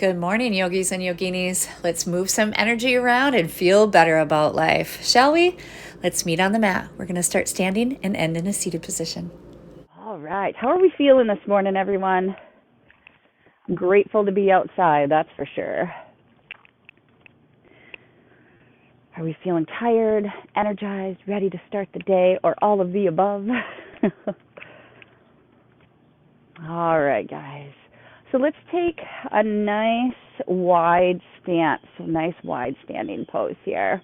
Good morning, yogis and yoginis. Let's move some energy around and feel better about life, shall we? Let's meet on the mat. We're going to start standing and end in a seated position. All right. How are we feeling this morning, everyone? I'm grateful to be outside, that's for sure. Are we feeling tired, energized, ready to start the day, or all of the above? All right, guys. So let's take a nice wide stance, a nice wide standing pose here.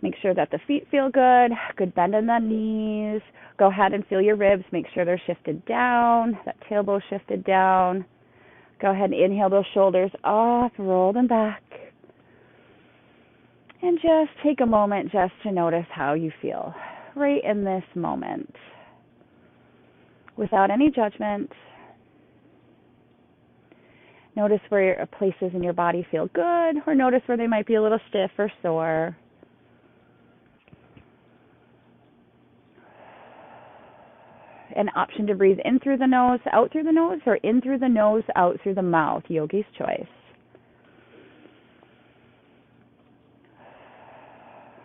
Make sure that the feet feel good bend in the knees. Go ahead and feel your ribs. Make sure they're shifted down, that tailbone shifted down. Go ahead and inhale those shoulders up, roll them back. And just take a moment just to notice how you feel right in this moment. Without any judgment. Notice where places in your body feel good, or notice where they might be a little stiff or sore. An option to breathe in through the nose, out through the nose, or in through the nose, out through the mouth. Yogi's choice.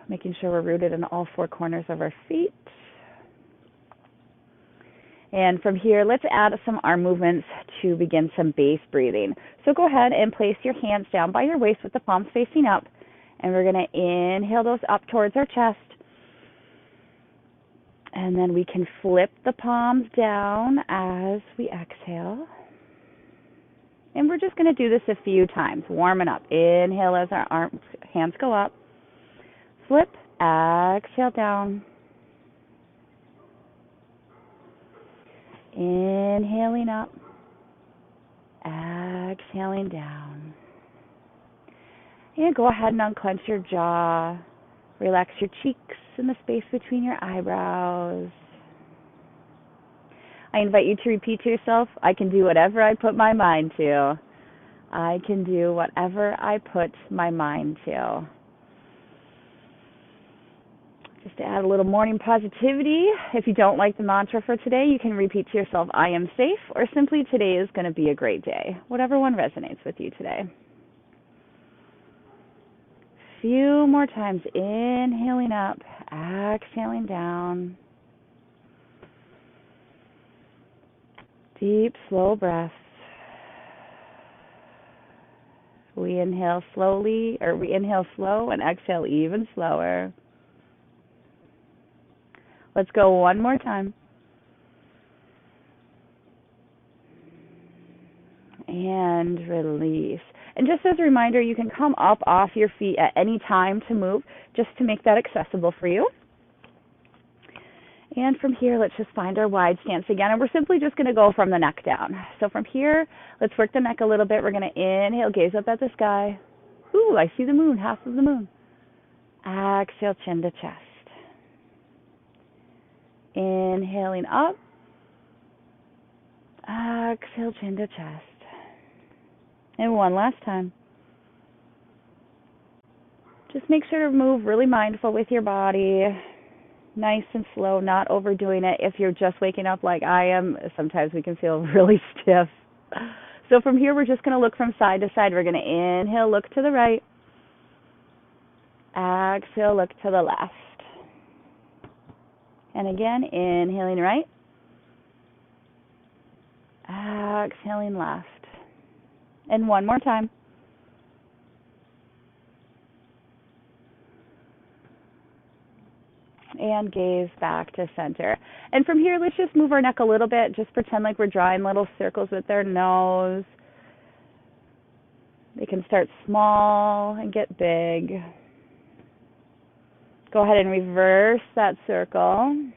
Making sure we're rooted in all four corners of our feet. And from here, let's add some arm movements to begin some base breathing. So go ahead and place your hands down by your waist with the palms facing up. And we're going to inhale those up towards our chest. And then we can flip the palms down as we exhale. And we're just going to do this a few times, warming up. Inhale as our hands go up. Flip, exhale down. Inhaling up, exhaling down. And go ahead and unclench your jaw. Relax your cheeks and the space between your eyebrows. I invite you to repeat to yourself, I can do whatever I put my mind to. I can do whatever I put my mind to. Just to add a little morning positivity, if you don't like the mantra for today, you can repeat to yourself, I am safe, or simply today is going to be a great day. Whatever one resonates with you today. Few more times, inhaling up, exhaling down. Deep, slow breaths. We inhale slowly, or we inhale slow and exhale even slower. Let's go one more time. And release. And just as a reminder, you can come up off your feet at any time to move, just to make that accessible for you. And from here, let's just find our wide stance again. And we're simply just going to go from the neck down. So from here, let's work the neck a little bit. We're going to inhale, gaze up at the sky. Ooh, I see the moon, half of the moon. Exhale, chin to chest. Inhaling up. Exhale, chin to chest. And one last time. Just make sure to move really mindful with your body. Nice and slow, not overdoing it. If you're just waking up like I am, sometimes we can feel really stiff. So from here, we're just going to look from side to side. We're going to inhale, look to the right. Exhale, look to the left. And again, inhaling right. Exhaling left. And one more time. And gaze back to center. And from here, let's just move our neck a little bit. Just pretend like we're drawing little circles with our nose. They can start small and get big. Go ahead and reverse that circle.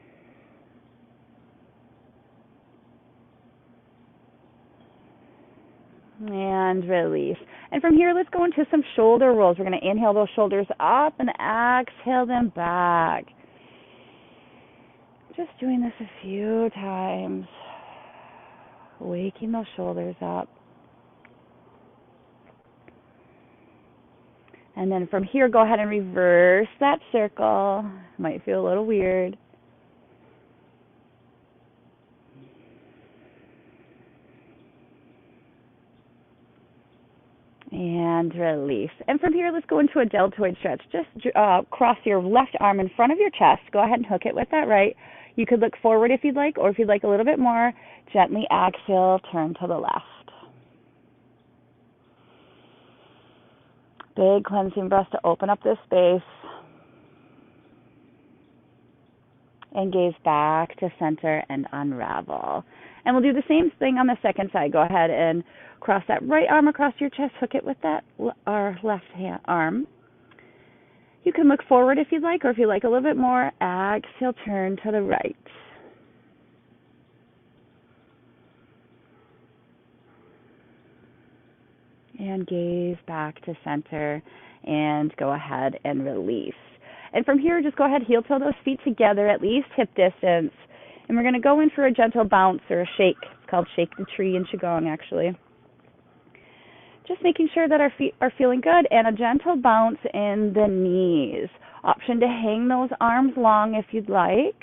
And release. And from here, let's go into some shoulder rolls. We're going to inhale those shoulders up and exhale them back. Just doing this a few times. Waking those shoulders up. And then from here, go ahead and reverse that circle. Might feel a little weird. and release. And from here, let's go into a deltoid stretch. Just cross your left arm in front of your chest. Go ahead and hook it with that right. You could look forward if you'd like, or if you'd like a little bit more, gently exhale, turn to the left. Big cleansing breath to open up this space. And gaze back to center and unravel. And we'll do the same thing on the second side. Go ahead and cross that right arm across your chest. Hook it with that our left hand arm. You can look forward if you'd like, or if you like a little bit more, exhale, turn to the right. And gaze back to center and go ahead and release. And from here, just go ahead, heel toe those feet together, at least hip distance. And we're going to go in for a gentle bounce or a shake. It's called Shake the Tree in Qigong, actually. Just making sure that our feet are feeling good, and a gentle bounce in the knees. Option to hang those arms long if you'd like.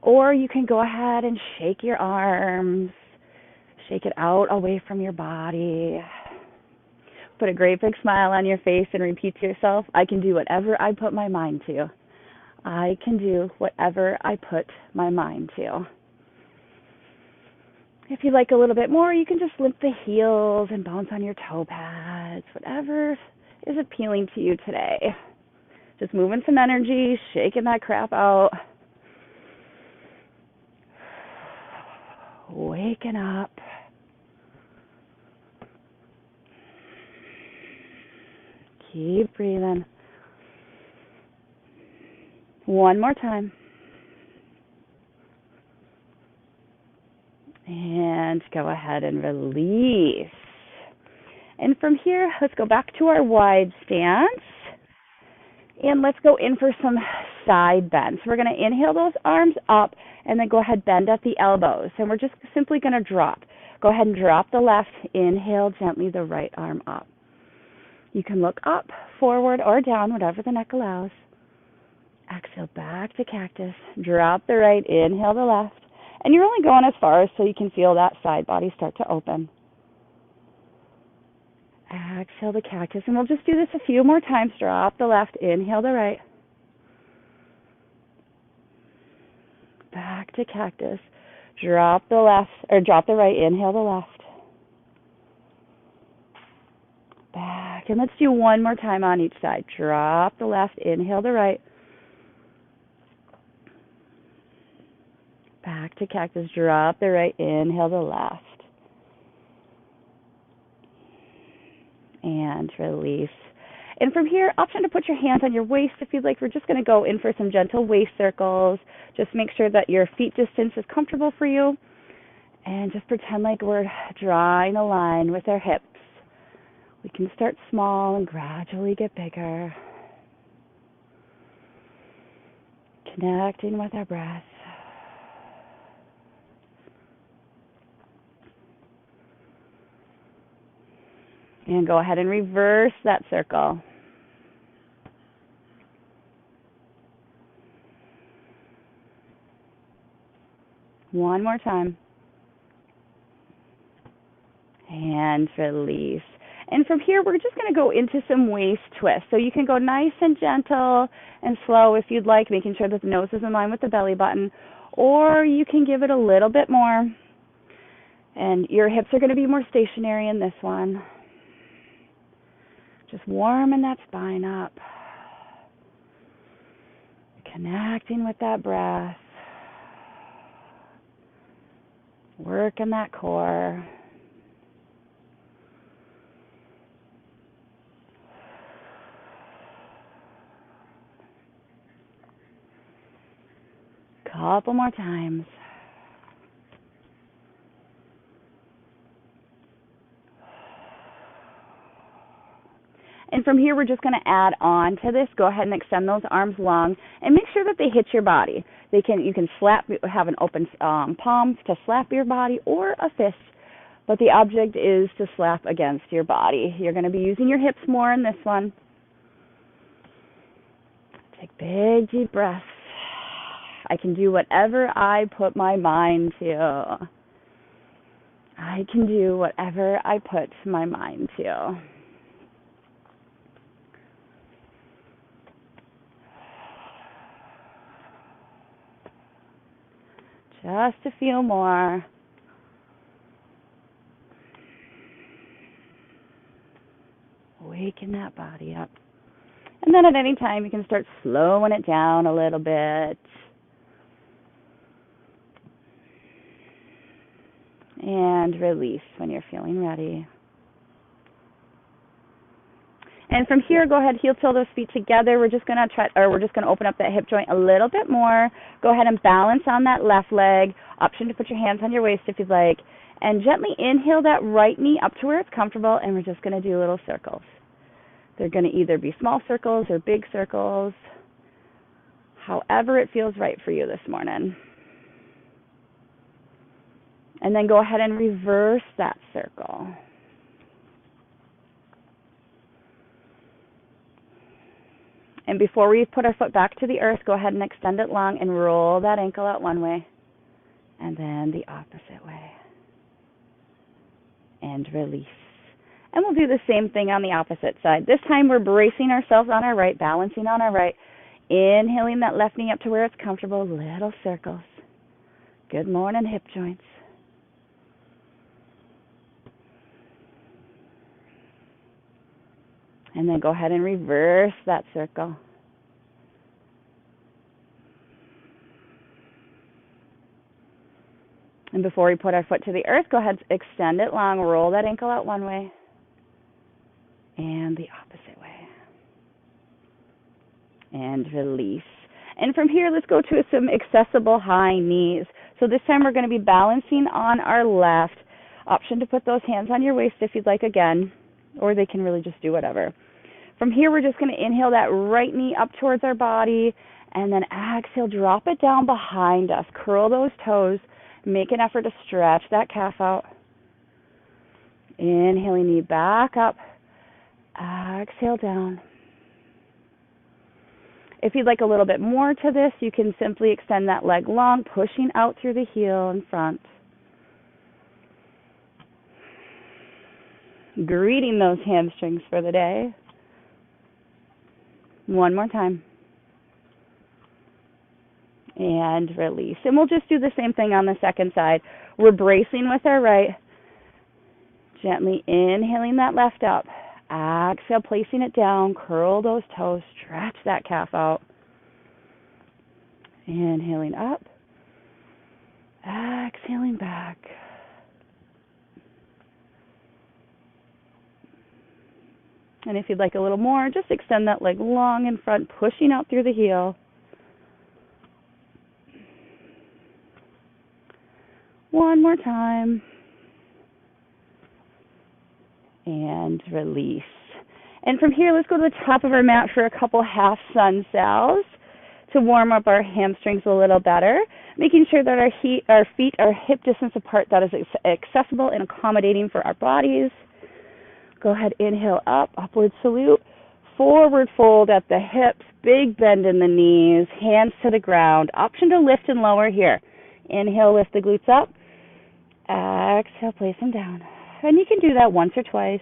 Or you can go ahead and shake your arms. Shake it out away from your body. Put a great big smile on your face and repeat to yourself, I can do whatever I put my mind to. I can do whatever I put my mind to. If you like a little bit more, you can just lift the heels and bounce on your toe pads, whatever is appealing to you today. Just moving some energy, shaking that crap out. Waking up. Keep breathing. One more time. And go ahead and release. And from here, let's go back to our wide stance. And let's go in for some side bends. We're going to inhale those arms up and then go ahead, bend at the elbows. And we're just simply going to drop. Go ahead and drop the left. Inhale gently the right arm up. You can look up, forward, or down, whatever the neck allows. Exhale back to cactus. Drop the right, inhale the left. And you're only going as far as so you can feel that side body start to open. Exhale the cactus. And we'll just do this a few more times. Drop the left, inhale the right. Back to cactus. Drop the left, or drop the right, inhale the left. Back. And let's do one more time on each side. Drop the left, inhale the right. Back to cactus. Drop the right, inhale the left. And release. And from here, option to put your hands on your waist if you'd like. We're just going to go in for some gentle waist circles. Just make sure that your feet distance is comfortable for you. And just pretend like we're drawing a line with our hips. We can start small and gradually get bigger. Connecting with our breath. And go ahead and reverse that circle. One more time. And release. And from here, we're just going to go into some waist twists. So you can go nice and gentle and slow if you'd like, making sure that the nose is in line with the belly button. Or you can give it a little bit more. And your hips are going to be more stationary in this one. Just warming that spine up. Connecting with that breath. Working that core. Couple more times. And from here, we're just going to add on to this. Go ahead and extend those arms long and make sure that they hit your body. You can slap, have an open palm to slap your body or a fist, but the object is to slap against your body. You're going to be using your hips more in this one. Take big, deep breaths. I can do whatever I put my mind to. I can do whatever I put my mind to. Just a few more. Waken that body up. And then at any time, you can start slowing it down a little bit. And release when you're feeling ready. And from here, go ahead, heel toe those feet together. We're just gonna open up that hip joint a little bit more. Go ahead and balance on that left leg. Option to put your hands on your waist if you'd like. And gently inhale that right knee up to where it's comfortable, and we're just gonna do little circles. They're gonna either be small circles or big circles, however it feels right for you this morning. And then go ahead and reverse that circle. And before we put our foot back to the earth, go ahead and extend it long and roll that ankle out one way and then the opposite way. And release. And we'll do the same thing on the opposite side. This time we're bracing ourselves on our right, balancing on our right, inhaling that left knee up to where it's comfortable, little circles. Good morning, hip joints. And then go ahead and reverse that circle. And before we put our foot to the earth, go ahead, extend it long, roll that ankle out one way and the opposite way. And release. And from here, let's go to some accessible high knees. So this time we're going to be balancing on our left. Option to put those hands on your waist if you'd like again, or they can really just do whatever. From here, we're just going to inhale that right knee up towards our body, and then exhale, drop it down behind us. Curl those toes. Make an effort to stretch that calf out. Inhaling, knee back up. Exhale down. If you'd like a little bit more to this, you can simply extend that leg long, pushing out through the heel in front. Greeting those hamstrings for the day. One more time. And release. And we'll just do the same thing on the second side. We're bracing with our right. Gently inhaling that left up. Exhale, placing it down. Curl those toes. Stretch that calf out. Inhaling up. Exhaling back. And if you'd like a little more, just extend that leg long in front, pushing out through the heel. One more time. And release. And from here, let's go to the top of our mat for a couple half sun salves to warm up our hamstrings a little better, making sure that our feet are hip distance apart. That is accessible and accommodating for our bodies. Go ahead, inhale up, upward salute, forward fold at the hips, big bend in the knees, hands to the ground. Option to lift and lower here. Inhale, lift the glutes up. Exhale, place them down. And you can do that once or twice.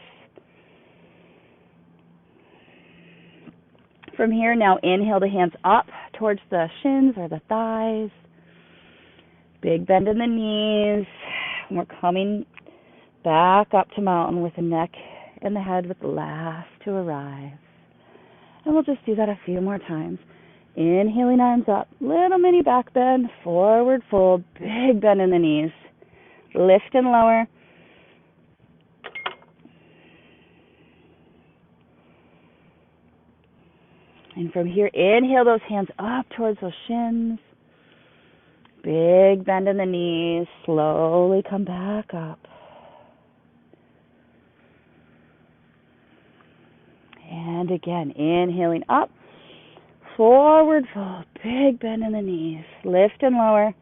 From here, now inhale the hands up towards the shins or the thighs. Big bend in the knees. We're coming back up to mountain with the neck and the head with the last to arrive. And we'll just do that a few more times. Inhaling, arms up, little mini back bend, forward fold, big bend in the knees. Lift and lower. And from here, inhale those hands up towards those shins. Big bend in the knees. Slowly come back up. And again, inhaling up. Forward fold. Big bend in the knees. Lift and lower.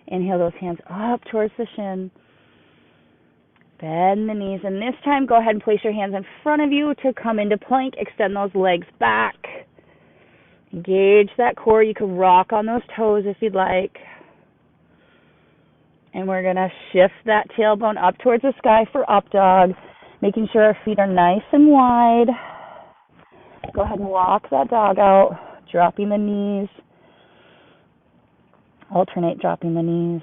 Inhale those hands up towards the shin. Bend the knees. And this time, go ahead and place your hands in front of you to come into plank. Extend those legs back. Engage that core. You can rock on those toes if you'd like. And we're going to shift that tailbone up towards the sky for up dog, making sure our feet are nice and wide. Go ahead and walk that dog out, dropping the knees. Alternate dropping the knees.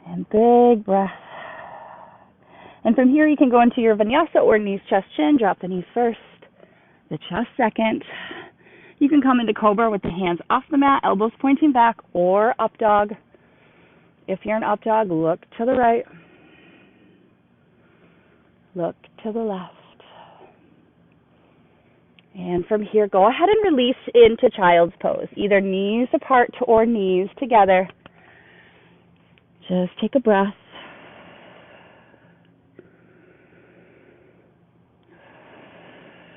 And big breath. And from here you can go into your vinyasa or knees, chest, chin. Drop the knees first, the chest second. You can come into cobra with the hands off the mat, elbows pointing back, or up dog. If you're in up dog, look to the right. Look to the left. And from here, go ahead and release into child's pose, either knees apart or knees together. Just take a breath.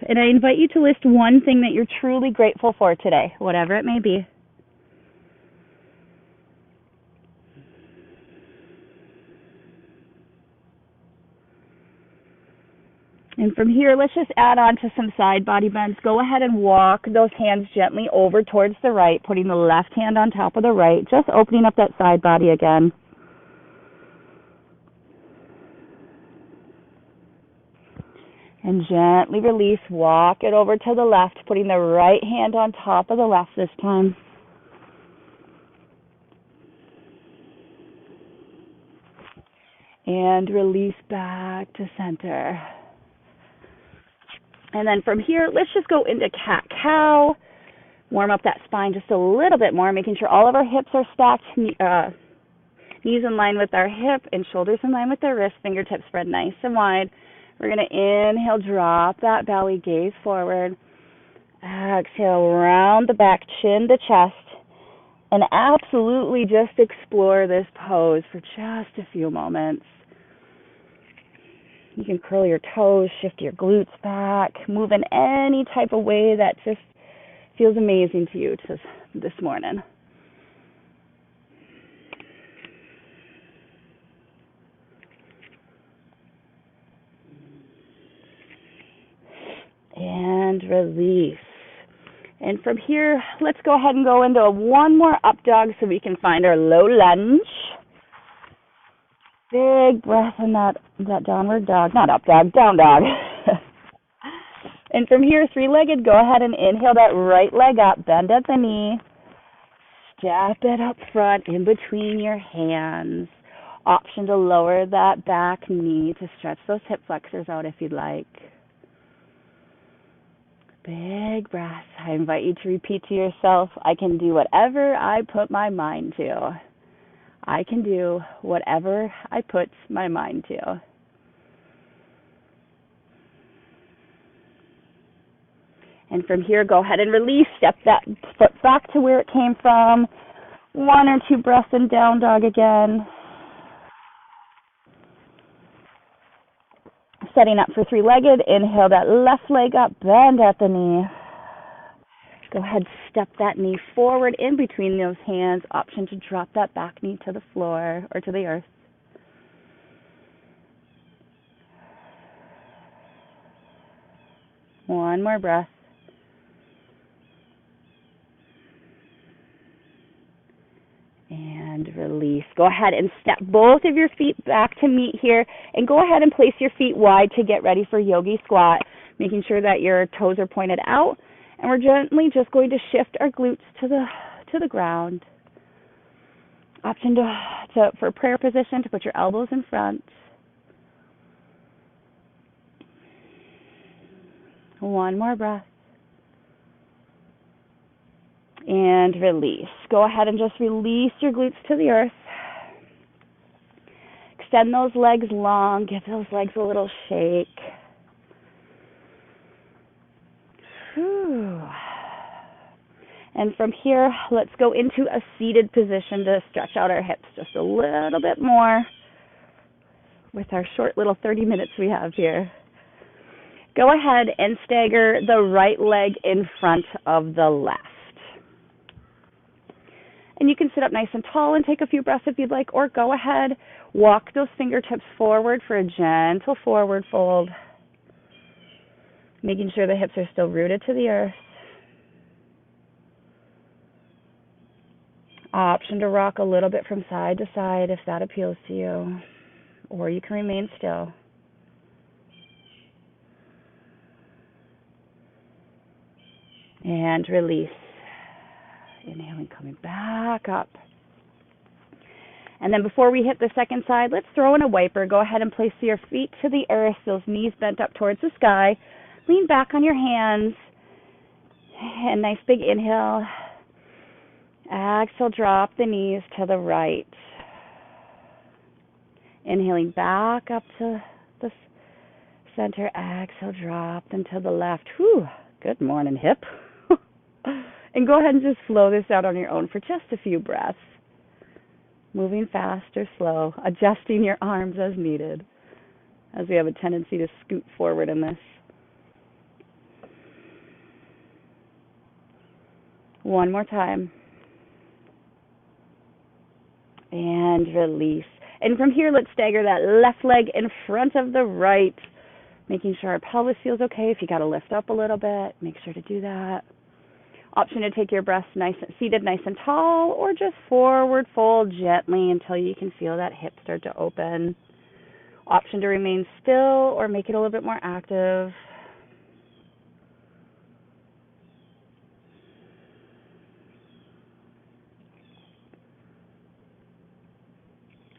And I invite you to list one thing that you're truly grateful for today, whatever it may be. And from here, let's just add on to some side body bends. Go ahead and walk those hands gently over towards the right, putting the left hand on top of the right, just opening up that side body again. And gently release, walk it over to the left, putting the right hand on top of the left this time. And release back to center. And then from here, let's just go into cat-cow. Warm up that spine just a little bit more, making sure all of our hips are stacked, knees in line with our hip and shoulders in line with our wrist, fingertips spread nice and wide. We're going to inhale, drop that belly, gaze forward. Exhale, round the back, chin to chest. And absolutely just explore this pose for just a few moments. You can curl your toes, shift your glutes back, move in any type of way that just feels amazing to you this morning. And release. And from here, let's go ahead and go into one more up dog so we can find our low lunge. Big breath in that downward dog, not up dog, down dog. And from here, three-legged, go ahead and inhale that right leg up, bend at the knee. Step it up front in between your hands. Option to lower that back knee to stretch those hip flexors out if you'd like. Big breath. I invite you to repeat to yourself, I can do whatever I put my mind to. I can do whatever I put my mind to. And from here, go ahead and release. Step that foot back to where it came from. One or two breaths in down dog again. Setting up for three-legged. Inhale that left leg up, bend at the knee. Go ahead, step that knee forward in between those hands. Option to drop that back knee to the floor or to the earth. One more breath. And release. Go ahead and step both of your feet back to meet here. And go ahead and place your feet wide to get ready for yogi squat, making sure that your toes are pointed out. And we're gently just going to shift our glutes to the ground. Option for prayer position to put your elbows in front. One more breath. And release. Go ahead and just release your glutes to the earth. Extend those legs long. Give those legs a little shake. Whew. And from here, let's go into a seated position to stretch out our hips just a little bit more with our short little 30 minutes we have here. Go ahead and stagger the right leg in front of the left. And you can sit up nice and tall and take a few breaths if you'd like, or go ahead, walk those fingertips forward for a gentle forward fold, making sure the hips are still rooted to the earth. Option to rock a little bit from side to side if that appeals to you, or you can remain still. And release. Inhaling, coming back up. And then before we hit the second side, let's throw in a wiper. Go ahead and place your feet to the earth, those knees bent up towards the sky. Lean back on your hands. And nice big inhale. Exhale, drop the knees to the right. Inhaling back up to the center. Exhale, drop them to the left. Whew, good morning, hip. And go ahead and just flow this out on your own for just a few breaths. Moving fast or slow, adjusting your arms as needed, as we have a tendency to scoot forward in this. One more time. And release. And from here, let's stagger that left leg in front of the right, making sure our pelvis feels okay. If you got to lift up a little bit, make sure to do that. Option to take your breasts seated nice and tall, or just forward fold gently until you can feel that hip start to open. Option to remain still or make it a little bit more active.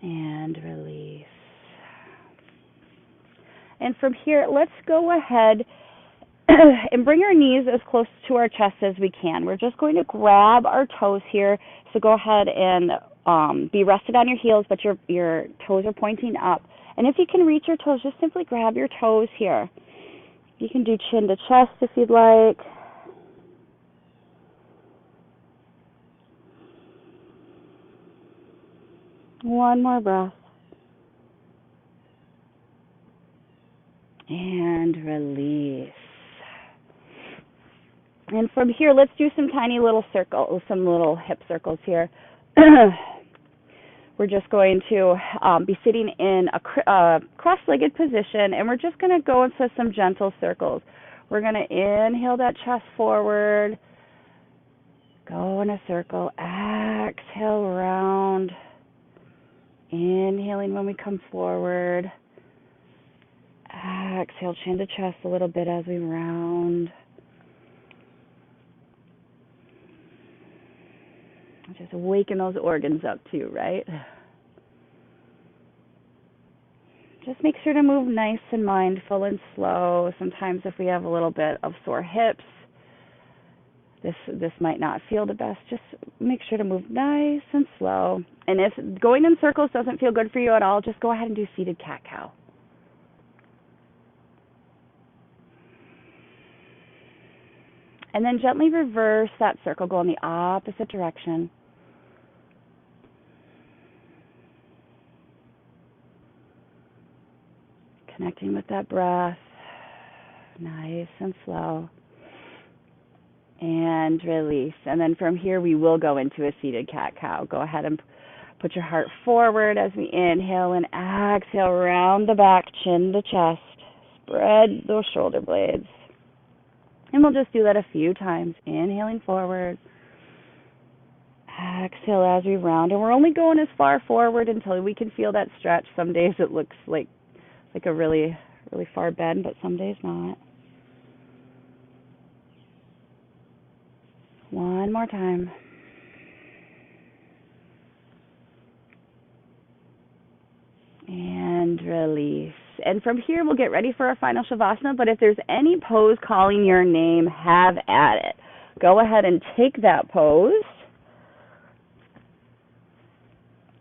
And release. And from here, let's go ahead and bring our knees as close to our chest as we can. We're just going to grab our toes here. So go ahead and be rested on your heels, but your toes are pointing up. And if you can reach your toes, just simply grab your toes here. You can do chin to chest if you'd like. One more breath. And release. And from here, let's do some tiny little circles, some little hip circles here. We're just going to be sitting in a cross-legged position, and we're just going to go into some gentle circles. We're going to inhale that chest forward, go in a circle, exhale round, inhaling when we come forward, exhale chin to chest a little bit as we round. Just waken those organs up too, right? Just make sure to move nice and mindful and slow. Sometimes if we have a little bit of sore hips, this might not feel the best. Just make sure to move nice and slow. And if going in circles doesn't feel good for you at all, just go ahead and do seated cat-cow. And then gently reverse that circle, go in the opposite direction. Connecting with that breath, nice and slow. And release. And then from here, we will go into a seated cat-cow. Go ahead and put your heart forward as we inhale and exhale, round the back, chin to chest. Spread those shoulder blades. And we'll just do that a few times. Inhaling forward. Exhale as we round. And we're only going as far forward until we can feel that stretch. Some days it looks like a really, really far bend, but some days not. One more time. And release. And from here, we'll get ready for our final Shavasana. But if there's any pose calling your name, have at it. Go ahead and take that pose.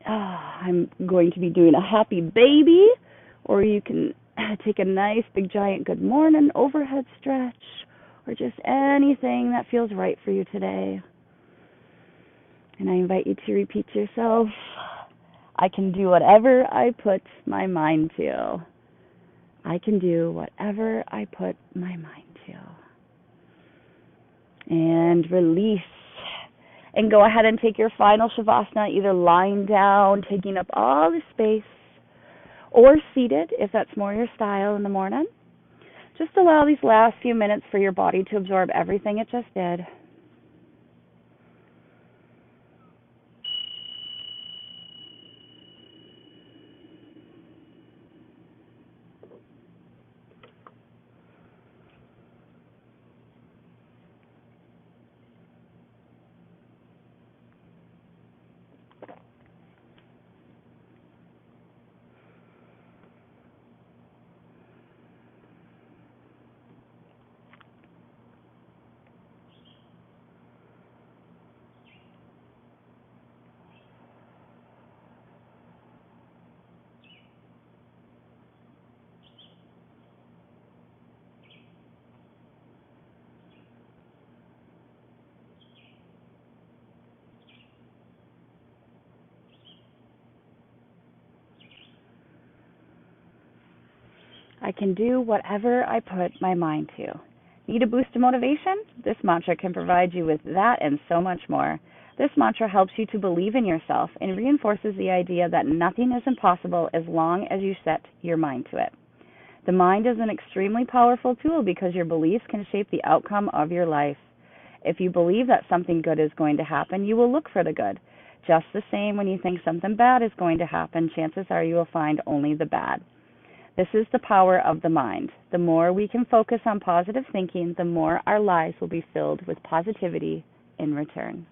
I'm going to be doing a happy baby, or you can take a nice big giant good morning overhead stretch, or just anything that feels right for you today. And I invite you to repeat to yourself, I can do whatever I put my mind to. I can do whatever I put my mind to. And release. And go ahead and take your final Shavasana, either lying down, taking up all the space, or seated, if that's more your style in the morning. Just allow these last few minutes for your body to absorb everything it just did. I can do whatever I put my mind to. Need a boost of motivation? This mantra can provide you with that and so much more. This mantra helps you to believe in yourself and reinforces the idea that nothing is impossible as long as you set your mind to it. The mind is an extremely powerful tool because your beliefs can shape the outcome of your life. If you believe that something good is going to happen, you will look for the good. Just the same, when you think something bad is going to happen, chances are you will find only the bad. This is the power of the mind. The more we can focus on positive thinking, the more our lives will be filled with positivity in return.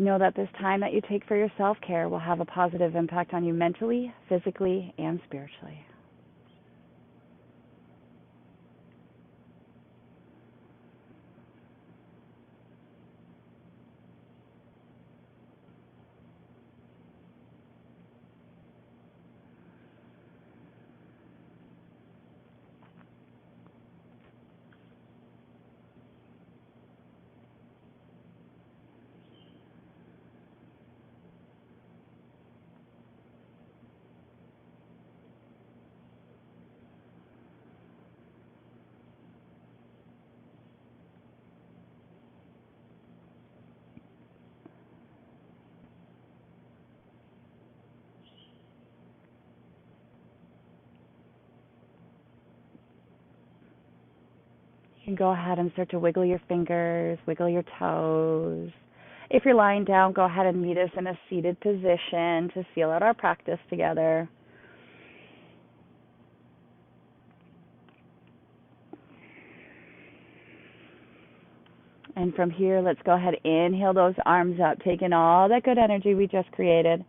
Know that this time that you take for your self-care will have a positive impact on you mentally, physically, and spiritually. You can go ahead and start to wiggle your fingers, wiggle your toes. If you're lying down, go ahead and meet us in a seated position to feel out our practice together. And from here, let's go ahead, inhale those arms up, taking all that good energy we just created.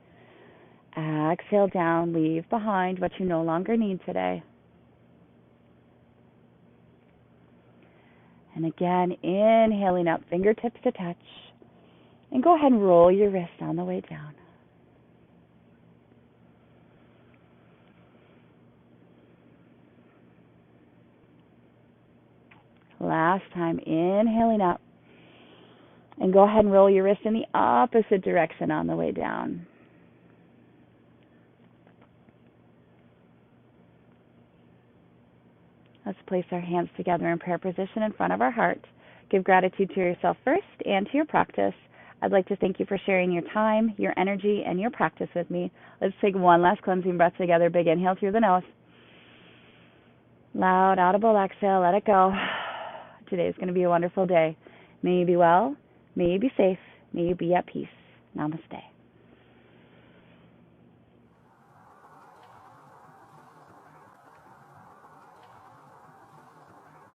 Exhale down, leave behind what you no longer need today. And again, inhaling up, fingertips to touch. And go ahead and roll your wrist on the way down. Last time, inhaling up. And go ahead and roll your wrist in the opposite direction on the way down. Let's place our hands together in prayer position in front of our heart. Give gratitude to yourself first and to your practice. I'd like to thank you for sharing your time, your energy, and your practice with me. Let's take one last cleansing breath together. Big inhale through the nose. Loud, audible exhale. Let it go. Today is going to be a wonderful day. May you be well. May you be safe. May you be at peace. Namaste.